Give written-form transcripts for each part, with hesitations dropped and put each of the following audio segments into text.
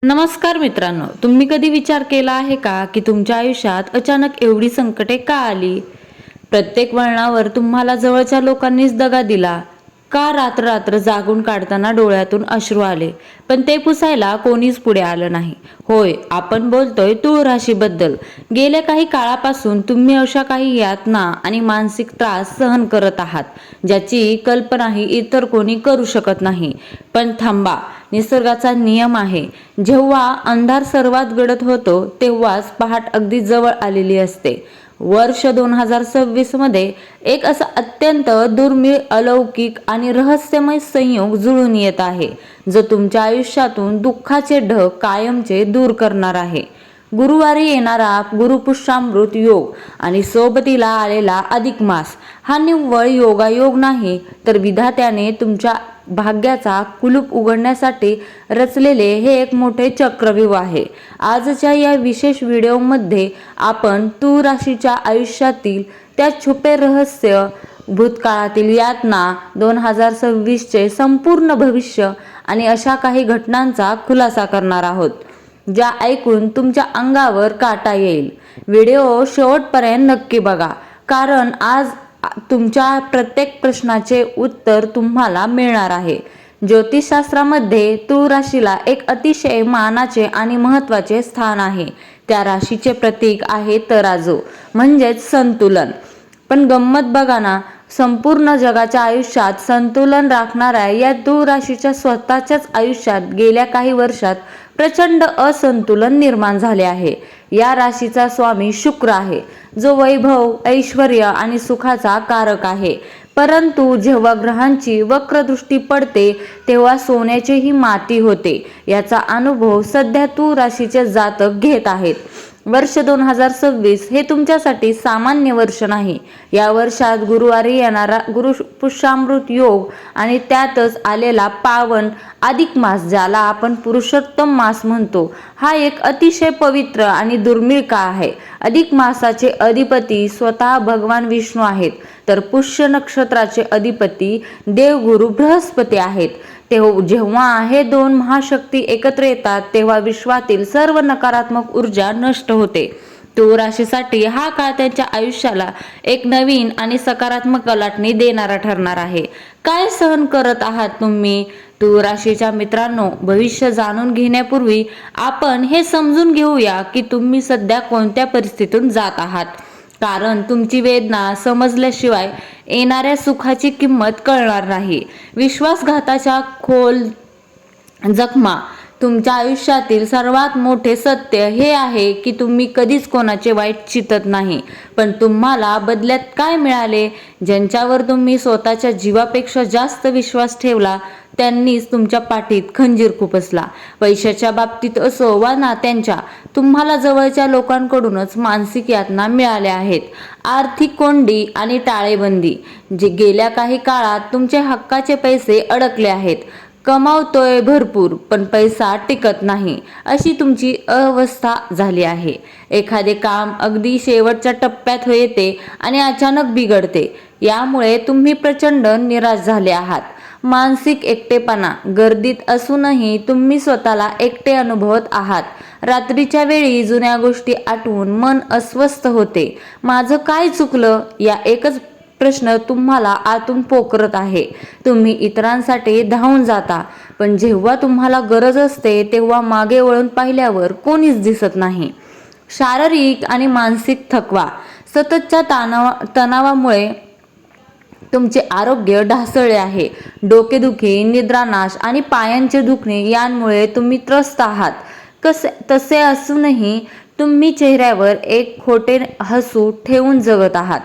नमस्कार मित्रांनो, तुम्ही कधी विचार केला आहे का की तुमच्या आयुष्यात अचानक एवढी संकटे का आली? प्रत्येक वळणावर तुम्हाला जवळच्या लोकांनीच दगा दिला का? रात्र रात्र जागून काढताना डोळ्यातून अश्रू आले, पण ते पुसायला कोणीच पुढे आलं नाही. होय, आपण बोलतोय तुळ राशीबद्दल. गेल्या काही काळापासून तुम्ही अशा काही यातना आणि मानसिक त्रास सहन करत आहात, ज्याची कल्पनाही इतर कोणी करू शकत नाही. पण थांबा, निसर्गाचा नियम आहे, जेव्हा अंधार सर्वात गडद होतो तेव्हाच पहाट अगदी जवळ आलेली असते. वर्ष 2026 मध्ये एक असा अत्यंत दुर्मिळ, अलौकिक आणि रहस्यमय संयोग जुळून येत आहे, जो तुमच्या आयुष्यातून दुःखाचे ढग कायमचे दूर करणार आहे. गुरुवारी येणारा गुरुपुष्यामृत योग आणि सोबतीला आलेला अधिक मास हा निव्वळ योगायोग नाही, तर विधात्याने तुमच्या भाग्याचा कुलूप उघडण्यासाठी रचलेले हे एक मोठे चक्रव्यूह आहे. आजच्या या विशेष व्हिडिओमध्ये आपण तुळ राशीच्या आयुष्यातील त्या छुपे रहस्य, भूतकाळातील यातना, 2026चे संपूर्ण भविष्य आणि अशा काही घटनांचा खुलासा करणार आहोत, ज्या ऐकून तुमच्या अंगावर काटा येईल. व्हिडिओ शेवटपर्यंत नक्की बघा, कारण आज तुमच्या प्रत्येक प्रश्नाचे उत्तर तुम्हाला मिळणार आहे. ज्योतिषशास्त्रामध्ये तुळ राशीला एक अतिशय मानाचे आणि महत्त्वाचे स्थान आहे. त्या राशीचे प्रतीक आहे तराजू, म्हणजेच संतुलन. पण गंमत बघा ना, संपूर्ण जगाच्या आयुष्यात संतुलन राखणाऱ्या या तुळ राशीच्या स्वतःच्याच आयुष्यात गेल्या काही वर्षात प्रचंड असंतुलन निर्माण झाले आहे. या राशीचा स्वामी शुक्र आहे, जो वैभव, ऐश्वर्य आणि सुखाचा कारक आहे. परंतु जेव्हा ग्रहांची वक्रदृष्टी पडते तेव्हा सोन्याचीही माती होते. याचा अनुभव सध्या तुळ राशीचे जातक घेत आहेत. वर्ष 2026 हे तुमच्यासाठी सामान्य वर्ष नाही. या वर्षात गुरुवारी येणारा गुरुपुष्यामृत योग आणि त्यातच आलेला पावन अधिक मास, ज्याला आपण पुरुषोत्तम मास म्हणतो, हा एक अतिशय पवित्र आणि दुर्मिळ काळ आहे. अधिक मासाचे अधिपती स्वतः भगवान विष्णू आहेत, तर पुष्य नक्षत्राचे अधिपती देवगुरु बृहस्पती आहेत. जेव्हा हे दोन महाशक्ती एकत्र येतात तेव्हा विश्वातील सर्व नकारात्मक ऊर्जा नष्ट होते. तुळ राशीसाठी हा काळ त्यांच्या आयुष्याला एक नवीन आणि सकारात्मक कलाटणी देणारा ठरणार आहे. काय सहन करत आहात तुम्ही तुळ राशीच्या मित्रांनो? भविष्य जाणून घेण्यापूर्वी आपण हे समजून घेऊया की तुम्ही सध्या कोणत्या परिस्थितीतून जात आहात, कारण तुमची वेदना समजल्याशिवाय येणाऱ्या सुखाची किंमत कळणार नाही. विश्वासघाताच्या खोल जखमा. तुमच्या आयुष्यातील सर्वात मोठे सत्य हे आहे की तुम्ही कधीच कोणाचे वाईट चिंतत नाही, पण तुम्हाला बदल्यात काय मिळाले? ज्यांच्यावर तुम्ही स्वतःच्या जीवापेक्षा जास्त विश्वास ठेवला त्यांनीच तुमच्या पाठीत खंजीर खुपसला. पैशाच्या बाबतीत असो वा नात्यांच्या, तुम्हाला जवळच्या लोकांकडूनच मानसिक यातना मिळाल्या आहेत. आर्थिक कोंडी आणि टाळेबंदी. जे गेल्या काही काळात तुमचे हक्काचे पैसे अडकले आहेत. कमावतोय भरपूर पण पैसा टिकत नाही, अशी तुमची अवस्था झाली आहे. एखादे काम अगदी शेवटच्या टप्प्यात येते आणि अचानक बिघडते. यामुळे तुम्ही प्रचंड निराश झाले आहात. मानसिक एकटेपणा. गर्दीत असूनही तुम्ही स्वतःला एकटे अनुभवत आहात. रात्रीच्या वेळी जुन्या गोष्टी आठवून मन अस्वस्थ होते. माझं काय चुकलं, या एकच प्रश्न तुम्हाला आतून पोखरत आहे. तुम्ही इतरांसाठी धावून जाता, पण जेव्हा तुम्हाला गरज असते तेव्हा मागे वळून पाहिल्यावर कोणीच दिसत नाही. शारीरिक आणि मानसिक थकवा. सततच्या तणावामुळे तुमचे आरोग्य ढासळले आहे. डोकेदुखी, निद्रानाश आणि पायांचे दुखणे यांमुळे तुम्ही त्रस्त आहात. तसे असूनही तुम्ही चेहऱ्यावर एक खोटे हसू ठेवून जगत आहात,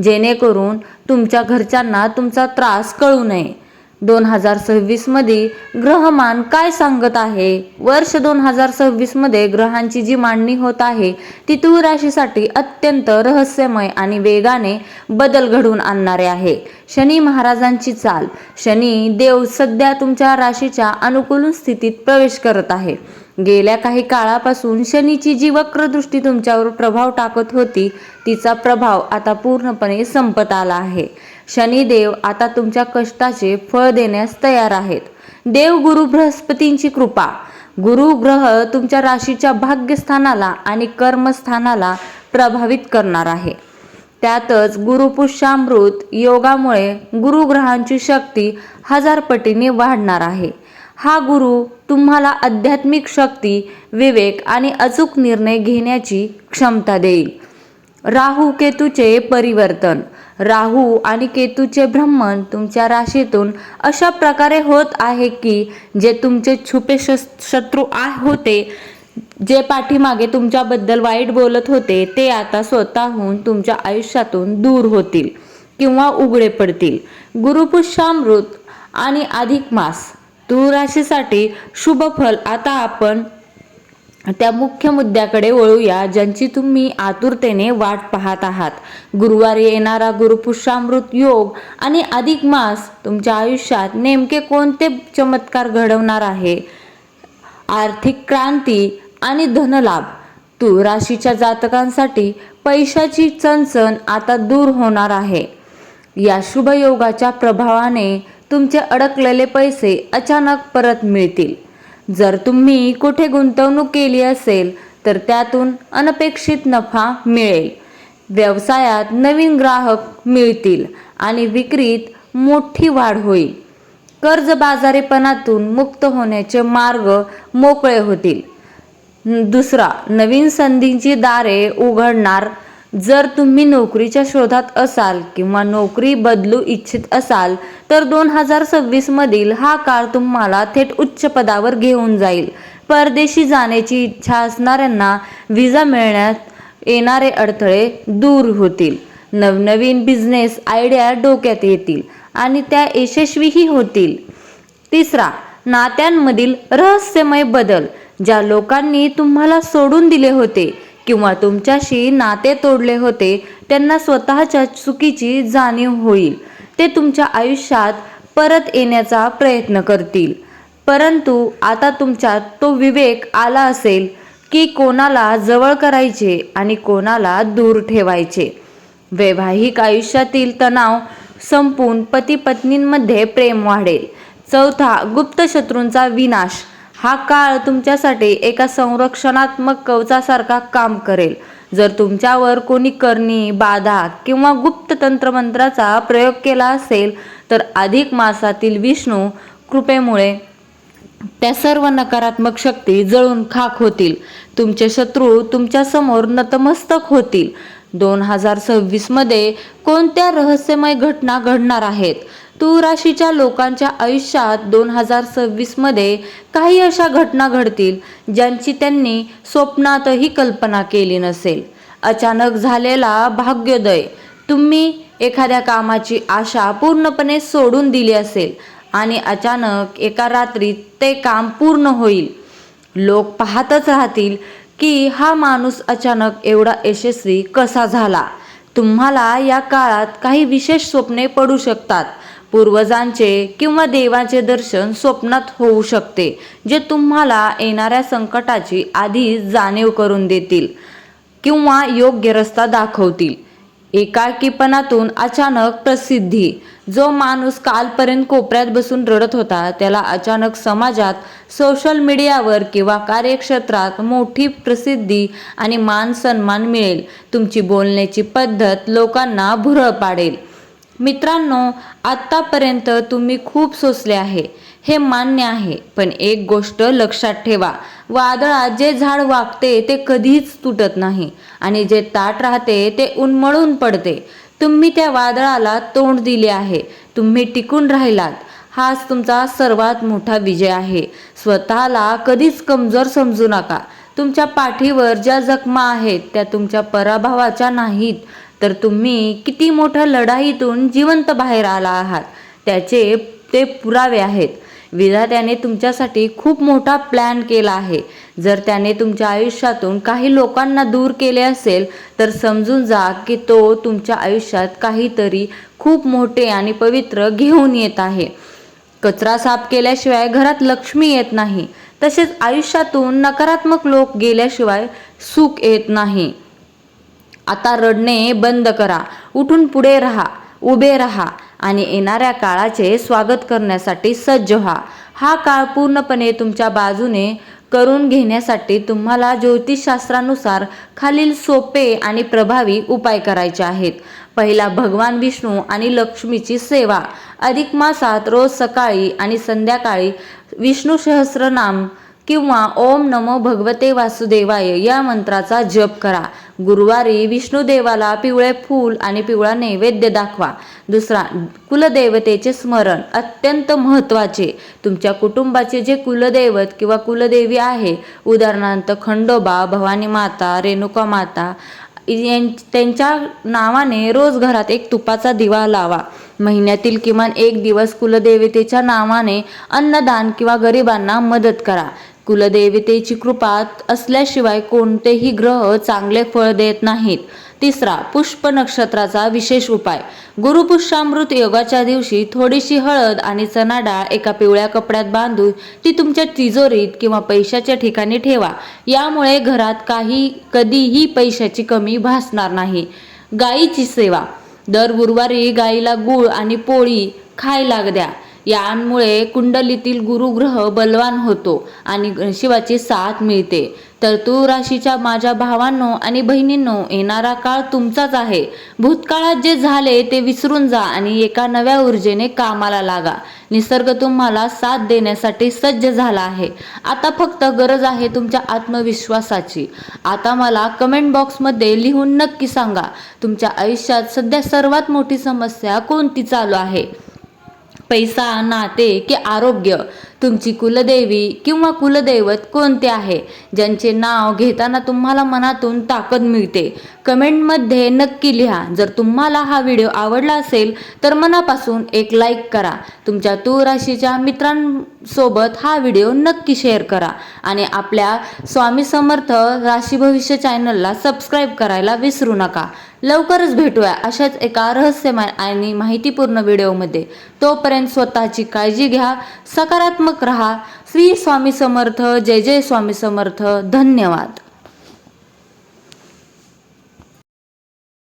जेणेकरून तुमच्या घरच्यांना तुमचा त्रास कळू नये. 2026 मध्ये ग्रहमान काय सांगत आहे? वर्ष 2026 मध्ये ग्रहांची जी मांडणी होत आहे ती तुळ राशीसाठी अत्यंत रहस्यमय आणि वेगाने बदल घडवून आणणारे आहे. शनी महाराजांची चाल. शनी देव सध्या तुमच्या राशीच्या अनुकूल स्थितीत प्रवेश करत आहे. गेल्या काही काळापासून शनीची जी वक्रदृष्टी तुमच्यावर प्रभाव टाकत होती, तिचा प्रभाव आता पूर्णपणे संपत आला आहे. शनिदेव आता तुमच्या कष्टाचे फळ देण्यास तयार आहेत. देवगुरु बृहस्पतींची कृपा. गुरु ग्रह तुमच्या राशीच्या भाग्यस्थानाला आणि कर्मस्थानाला प्रभावित करणार आहे. त्यातच गुरुपुष्यामृत योगामुळे गुरुग्रहांची शक्ती 1000 पटीने वाढणार आहे. हा गुरु तुम्हाला आध्यात्मिक शक्ती, विवेक आणि अचूक निर्णय घेण्याची क्षमता देईल. राहू केतूचे परिवर्तन. राहू आणि केतूचे भ्रमण तुमच्या राशीतून अशा प्रकारे होत आहे की जे तुमचे छुपे शत्रू होते, जे पाठीमागे तुमच्याबद्दल वाईट बोलत होते, ते आता स्वतःहून तुमच्या आयुष्यातून दूर होतील किंवा उघडे पडतील. गुरुपुष्यामृत आणि अधिक मास. तुळ राशीसाठी शुभ फल. आता आपण त्या मुख्य मुद्द्याकडे वळूया ज्यांची तुम्ही आतुरतेने वाट पाहत आहात. गुरुवारी येणारा गुरुपुष्यामृत योग आणि अधिक मास तुमच्या आयुष्यात नेमके कोणते चमत्कार घडवणार आहे? आर्थिक क्रांती आणि धनलाभ. तुळ राशीच्या जातकांसाठी पैशाची चणचण आता दूर होणार आहे. या शुभ योगाच्या प्रभावाने तुमचे अडकलेले पैसे अचानक परत मिळतील. जर तुम्ही कुठे गुंतवणूक केली असेल तर त्यातून अनपेक्षित नफा मिळेल. व्यवसायात नवीन ग्राहक मिळतील आणि विक्रीत मोठी वाढ होईल. कर्जबाजारीपणातून मुक्त होण्याचे मार्ग मोकळे होतील. दुसरा, नवीन संधींची दारे उघडणार. जर तुम्ही नोकरीच्या शोधात असाल किंवा नोकरी बदलू इच्छित असाल तर 2026 मधील हा काळ तुम्हाला थेट उच्च पदावर घेऊन जाईल. परदेशी जाण्याची इच्छा असणाऱ्यांना व्हिसा मिळण्यात येणारे अडथळे दूर होतील. नवनवीन बिझनेस आयडिया डोक्यात येतील आणि त्या यशस्वीही होतील. तिसरा, नात्यांमधील रहस्यमय बदल. ज्या लोकांनी तुम्हाला सोडून दिले होते किंवा तुमच्याशी नाते तोडले होते त्यांना स्वतःच्या चुकीची जाणीव होईल. ते तुमच्या आयुष्यात परत येण्याचा प्रयत्न करतील. परंतु आता तुमच्यात तो विवेक आला असेल की कोणाला जवळ करायचे आणि कोणाला दूर ठेवायचे. वैवाहिक आयुष्यातील तणाव संपून पती पत्नींमध्ये प्रेम वाढेल. चौथा, गुप्त शत्रूंचा विनाश. हा काळ तुमच्यासाठी एका संरक्षणात्मक कवचासारखा काम करेल. जर तुमच्यावर कोणी करणी, बाधा किंवा गुप्त तंत्रमंत्राचा प्रयोग केला असेल तर अधिक मासातील विष्णू कृपेमुळे त्या सर्व नकारात्मक शक्ती जळून खाक होतील. तुमचे शत्रू तुमच्या समोर नतमस्तक होतील. 2026 मध्ये कोणत्या रहस्यमय घटना घडणार आहेत? तुळ राशीच्या लोकांच्या आयुष्यात 2026 मध्ये काही अशा घटना घडतील ज्यांची त्यांनी स्वप्नातही कल्पना केली नसेल. अचानक झालेला भाग्योदय. तुम्ही एखाद्या कामाची आशा पूर्णपणे सोडून दिली असेल आणि अचानक एका रात्रीत ते काम पूर्ण होईल. लोक पाहतच राहतील की हा माणूस अचानक एवढा यशस्वी कसा झाला. तुम्हाला या काळात काही विशेष स्वप्ने पडू शकतात. पूर्वजांचे किंवा देवाचे दर्शन स्वप्नात होऊ शकते, जे तुम्हाला येणाऱ्या संकटाची आधी जाणीव करून देतील किंवा योग्य रस्ता दाखवतील. एकाकीपणातून अचानक प्रसिद्धी. जो माणूस कालपर्यंत कोपऱ्यात बसून रडत होता त्याला अचानक समाजात, सोशल मीडियावर किंवा कार्यक्षेत्रात मोठी प्रसिद्धी आणि मान सन्मान मिळेल. तुमची बोलण्याची पद्धत लोकांना भुरळ पाडेल. मित्रांनो, आत्तापर्यंत तुम्ही खूप सोसले आहे हे मान्य आहे, पण एक गोष्ट लक्षात ठेवा. वादळात जे झाड वाकते ते कधीच तुटत नाही आणि जे ताट राहते ते उन्मळून पडते. तुम्ही त्या वादळाला तोंड दिले आहे. तुम्ही टिकून राहिलात. हाच तुमचा सर्वात मोठा विजय आहे. स्वतःला कधीच कमजोर समजू नका. तुमच्या पाठीवर ज्या जखमा आहेत त्या तुमच्या पराभवाच्या नाहीत, तर तुम्ही किती मोठ्या लढाईतून जिवंत बाहेर आला आहात त्याचे ते पुरावे आहेत. विधात्याने तुमच्यासाठी खूप मोठा प्लॅन केला आहे. जर त्याने तुमच्या आयुष्यातून काही लोकांना दूर केले असेल तर समजून जा की तो तुमच्या आयुष्यात काहीतरी खूप मोठे आणि पवित्र घेऊन येत आहे. कचरा साफ केल्याशिवाय घरात लक्ष्मी येत नाही, तसेच आयुष्यातून नकारात्मक लोक गेल्याशिवाय सुख येत नाही. आता रडणे बंद करा. उठून पुढे राहा, उभे राहा आणि येणाऱ्या काळाचे स्वागत करण्यासाठी सज्ज व्हा. हा काळ पूर्णपणे तुमच्या बाजूने करून घेण्यासाठी तुम्हाला ज्योतिषशास्त्रानुसार खालील सोपे आणि प्रभावी उपाय करायचे आहेत. पहिला, भगवान विष्णू आणि लक्ष्मीची सेवा. अधिक मासात रोज सकाळी आणि संध्याकाळी विष्णू सहस्रनाम किंवा ओम नमो भगवते वासुदेवाय या मंत्राचा जप करा. गुरुवारी विष्णुदेवाला पिवळे फूल आणि पिवळा नैवेद्य दाखवा. दुसरा, कुलदेवतेचे स्मरण. अत्यंत महत्त्वाचे. तुमच्या कुटुंबाचे जे कुलदैवत किंवा कुलदेवी आहे, उदाहरणार्थ खंडोबा, भवानी माता, रेणुका माता, त्यांच्या नावाने रोज घरात एक तुपाचा दिवा लावा. महिन्यातील किमान एक दिवस कुलदेवतेच्या नावाने अन्नदान किंवा गरिबांना मदत करा. कुलदेवतेची कृपा असल्याशिवाय कोणतेही ग्रह चांगले फळ देत नाहीत. तिसरा, पुष्प नक्षत्राचा विशेष उपाय. गुरुपुष्यामृत योगाच्या दिवशी थोडीशी हळद आणि चणा डाळ एका पिवळ्या कपड्यात बांधून ती तुमच्या तिजोरीत किंवा पैशाच्या ठिकाणी ठेवा. यामुळे घरात कधीही पैशाची कमी भासणार नाही. गायीची सेवा. दर गुरुवारी गायीला गूळ आणि पोळी खायला द्या. यामुळे कुंडलीतील गुरुग्रह बलवान होतो आणि शिवाची साथ मिळते. तर तूळ राशीच्या माझ्या भावांनो आणि बहिणींनो, येणारा काळ तुमचाच आहे. भूतकाळात जे झाले ते विसरून जा आणि एका नव्या ऊर्जेने कामाला लागा. निसर्ग तुम्हाला साथ देण्यासाठी सज्ज झाला आहे. आता फक्त गरज आहे तुमच्या आत्मविश्वासाची. आता मला कमेंट बॉक्समध्ये लिहून नक्की सांगा, तुमच्या आयुष्यात सध्या सर्वात मोठी समस्या कोणती चालू आहे? पैसा, नाते की आरोग्य? तुमची कुलदेवी किंवा कुलदैवत कोणते आहे, ज्यांचे नाव घेताना तुम्हाला मनातून ताकद मिळते? कमेंटमध्ये नक्की लिहा. जर तुम्हाला हा व्हिडिओ आवडला असेल तर मनापासून एक लाईक करा. तुमच्या तूळ राशीच्या मित्रांसोबत हा व्हिडिओ नक्की शेअर करा आणि आपल्या स्वामी समर्थ राशी भविष्य चॅनलला सबस्क्राईब करायला विसरू नका. लवकरच भेटूया अशाच एका रहस्यमय आणि माहितीपूर्ण व्हिडिओमध्ये. तोपर्यंत स्वतःची काळजी घ्या, सकारात्मक रहा. श्री स्वामी समर्थ. जय जय स्वामी समर्थ. धन्यवाद.